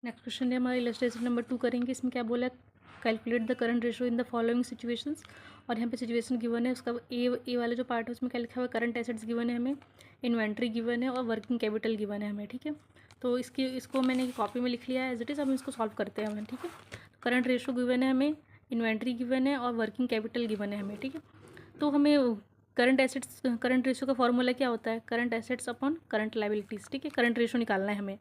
Next question है हमारा illustration number 2 करेंगे। इसमें क्या बोला है, calculate the current ratio in the following situations. और यहाँ पे सिचुएशन गिवन है, उसका ए वाला जो पार्ट है उसमें क्या लिखा हुआ है, करंट एसेट्स गिवन है हमें, इन्वेंट्री गिवन है और वर्किंग कैपिटल गिवन है हमें। ठीक है, तो इसको मैंने कॉपी में लिख लिया है एज इट इज़। अब हम इसको सॉल्व करते हैं हमें। ठीक है, करंट रेशो गिवन है हमें, इन्वेंट्री गिवन है और वर्किंग कैपिटल गिवन है हमें। ठीक है, तो हमें करंट रेशो का फॉर्मूला क्या होता है, current assets upon current liabilities. ठीक है, करंट रेशो निकालना है हमें,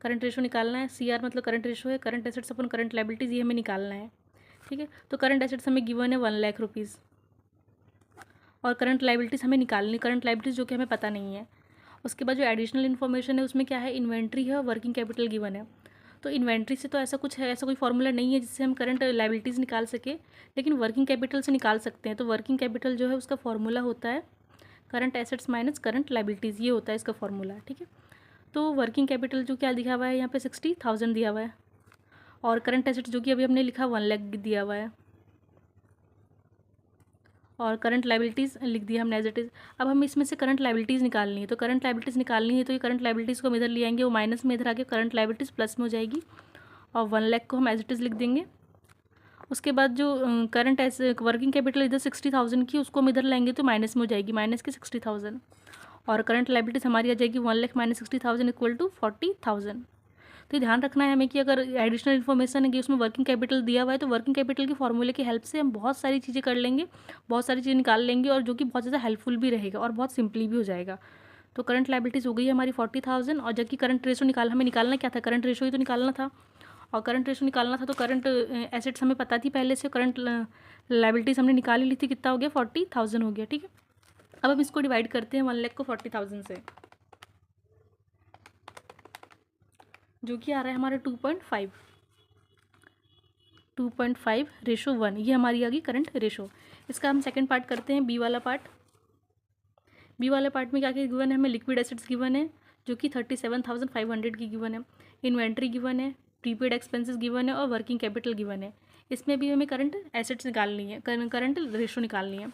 करंट रेशो निकालना है। CR मतलब करंट रेशो है, करंट एसेट्स अपन करंट लायबिलिटीज़, ये हमें निकालना है। ठीक है, तो करंट एसेट्स हमें गिवन है 1 लाख रुपीज़ और करंट लायबिलिटीज़ हमें निकालनी, करंट लायबिलिटीज़ जो कि हमें पता नहीं है। उसके बाद जो एडिशनल इन्फॉर्मेशन है उसमें क्या है, इन्वेंट्री है और वर्किंग कैपिटल गिवन है। तो इन्वेंट्री से तो ऐसा कुछ है, ऐसा कोई फॉर्मूला नहीं है जिससे हम करंट लायबिलिटीज़ निकाल सके, लेकिन वर्किंग कैपिटल से निकाल सकते हैं। तो वर्किंग कैपिटल जो है उसका फॉर्मूला होता है current assets minus current liabilities, ये होता है इसका फॉर्मूला। ठीक है, तो वर्किंग कैपिटल जो क्या दिया हुआ है यहाँ पे 60,000 दिया हुआ है और करंट एसेट्स जो कि अभी हमने लिखा 1 लाख दिया हुआ है और करंट लायबिलिटीज़ लिख दिया हमने एज इट इज़। अब हम इसमें से करंट लायबिलिटीज़ निकालनी है, तो करंट लायबिलिटीज़ निकालनी है तो ये करंट लायबिलिटीज़ को हम इधर ले आएंगे, वो माइनस में इधर आके करंट लायबिलिटीज़ प्लस में हो जाएगी और 1 लाख को हम एज इट इज़ लिख देंगे। उसके बाद जो करंट वर्किंग कैपिटल इधर 60,000 की, उसको हम इधर लाएंगे तो माइनस में हो जाएगी, माइनस की 60,000 और करंट लायबिलिटीज़ हमारी आ जाएगी 1 लाख माइनस 60,000 इक्वल टू 40,000। तो ध्यान रखना है हमें कि अगर एडिशनल इन्फॉर्मेशन है कि उसमें वर्किंग कैपिटल दिया हुआ है तो वर्किंग कैपिटल के फॉर्मूले की हेल्प से हम बहुत सारी चीज़ें कर लेंगे, बहुत सारी चीज़ें निकाल लेंगे और जो कि बहुत ज़्यादा हेल्पफुल भी रहेगा और बहुत सिंपली भी हो जाएगा। तो करंट लायबिलिटीज़ हो गई है हमारी 40,000 और जबकि करंट रेशो हमें निकालना क्या था, करंट रेशो ही तो निकालना था और करंट रेशो निकालना था तो करंट एसेट्स हमें पता थी पहले से, करंट लायबिलिटीज़ हमने निकाल ही ली थी, कितना हो गया 40,000 हो गया। ठीक है, अब हम इसको डिवाइड करते हैं 1 लाख को 40,000 से, जो कि आ रहा है हमारा 2.5 रेशो 1, ये हमारी आ गई करंट रेशो। इसका हम सेकंड पार्ट करते हैं, बी वाला पार्ट। बी वाले पार्ट में क्या क्या गिवन है, हमें लिक्विड एसेट्स गिवन है जो कि 37,500 की गिवन है, इन्वेंट्री गिवन है, प्रीपेड एक्सपेंसेस गिवन है और वर्किंग कैपिटल गिवन है। इसमें भी हमें करंट एसेट्स निकालनी है, करंट रेशो निकालनी है।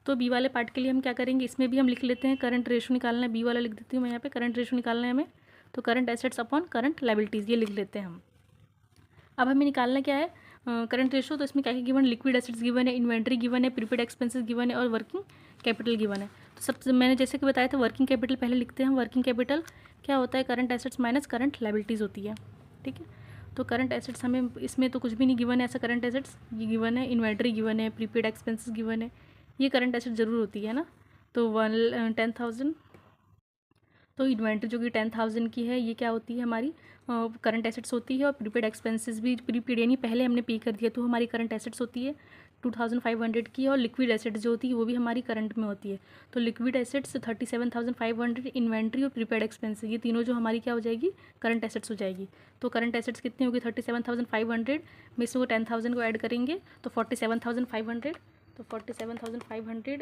तो बी वाले पार्ट के लिए हम क्या करेंगे, इसमें भी हम लिख लेते हैं करंट रेशो निकालना है, बी वाला लिख देती हूँ मैं यहाँ पे, करंट रेशो निकालना है हमें, तो current assets upon current liabilities ये लिख लेते हैं हम। अब हमें निकालना क्या है, करंट रेशो। तो इसमें क्या क्या गिवन, लिक्विड एसेट्स गिवन है, इन्वेंट्री गिवन है, प्रीपेड एक्सपेंसेस गिवन है और वर्किंग कैपिटल गिवन है। तो सबसे मैंने जैसे कि बताया था वर्किंग कैपिटल पहले लिखते हैं हम। वर्किंग कैपिटल क्या होता है, current assets minus current liabilities होती है। ठीक है, तो करंट एसेट्स हमें इसमें तो कुछ भी नहीं गिवन है ऐसा, करंट एसेट्स ये गिवन है, इन्वेंट्री गिवन है, प्रीपेड एक्सपेंसेस गिवन है, ये करंट एसेट ज़रूर होती है ना। तो 10,000, तो इन्वेंट्री जो कि 10,000 की है ये क्या होती है हमारी करंट एसेट्स होती है और प्रीपेड एक्सपेंसेस भी प्रीपेड यानी पहले हमने पे कर दिया तो हमारी करंट एसेट्स होती है 2,500 की, और लिक्विड एसेट्स जो होती है वो भी हमारी करंट में होती है। तो लिक्विड एसेट्स 37,500, इन्वेंट्री और प्रीपेड एक्सपेंसेस ये तीनों जो हमारी क्या हो जाएगी, करंट एसेट्स हो जाएगी। तो करंट एसेट्स कितनी होगी 37,500 में से वो 10,000 को ऐड करेंगे तो 47,500, तो 47,500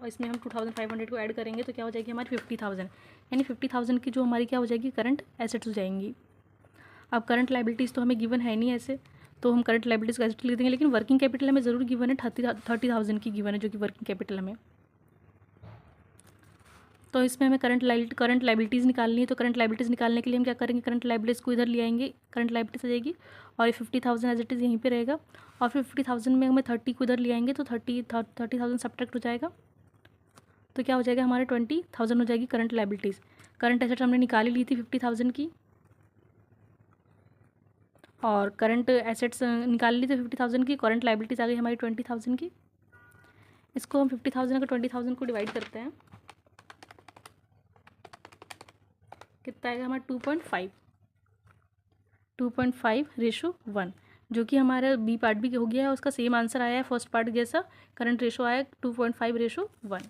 और इसमें हम 2,500 को ऐड करेंगे तो क्या हो जाएगी हमारी 50,000, यानी 50,000 की जो हमारी क्या हो जाएगी, करंट एसेट्स हो जाएंगी। अब करंट लायबिलिटीज़ तो हमें गिवन है नहीं ऐसे, तो हम करंट लायबिलिटीज़ को एसेट लिख देंगे, लेकिन वर्किंग कैपिटल हमें ज़रूर गिवन है, 30,000 की गिवन है जो कि वर्किंग कैपिटल हमें। तो इसमें हमें करंट लायबिलिटीज़ निकालनी है, तो करंट लायबिलिटीज़ निकालने के लिए हम क्या करेंगे, करंट लायबिलिटीज़ को इधर ले आएंगे, करंट लायबिलिटीज़ आ जाएगी और ये 50,000 एज इट इज़ यहीं पे रहेगा और फिर 50,000 में हमें 30 को इधर ले आएंगे तो 30,000 सब्ट्रैक्ट हो जाएगा, तो क्या हो जाएगा हमारे 20,000 हो जाएगी करंट लायबिलिटीज़। करंट एसेट्स हमने निकाली ली थी 50,000 की और करंट एसेट्स निकाल ली थी 50,000 की, करंट लायबिलिटीज़ आ गई हमारी 20,000 की। इसको हम 50,000 का 20,000 को डिवाइड करते हैं, कितना आएगा हमारा 2.5 रेशो 1, जो कि हमारा बी पार्ट भी हो गया है, उसका सेम आंसर आया है फर्स्ट पार्ट जैसा, करंट रेशो आया 2.5 रेशो 1।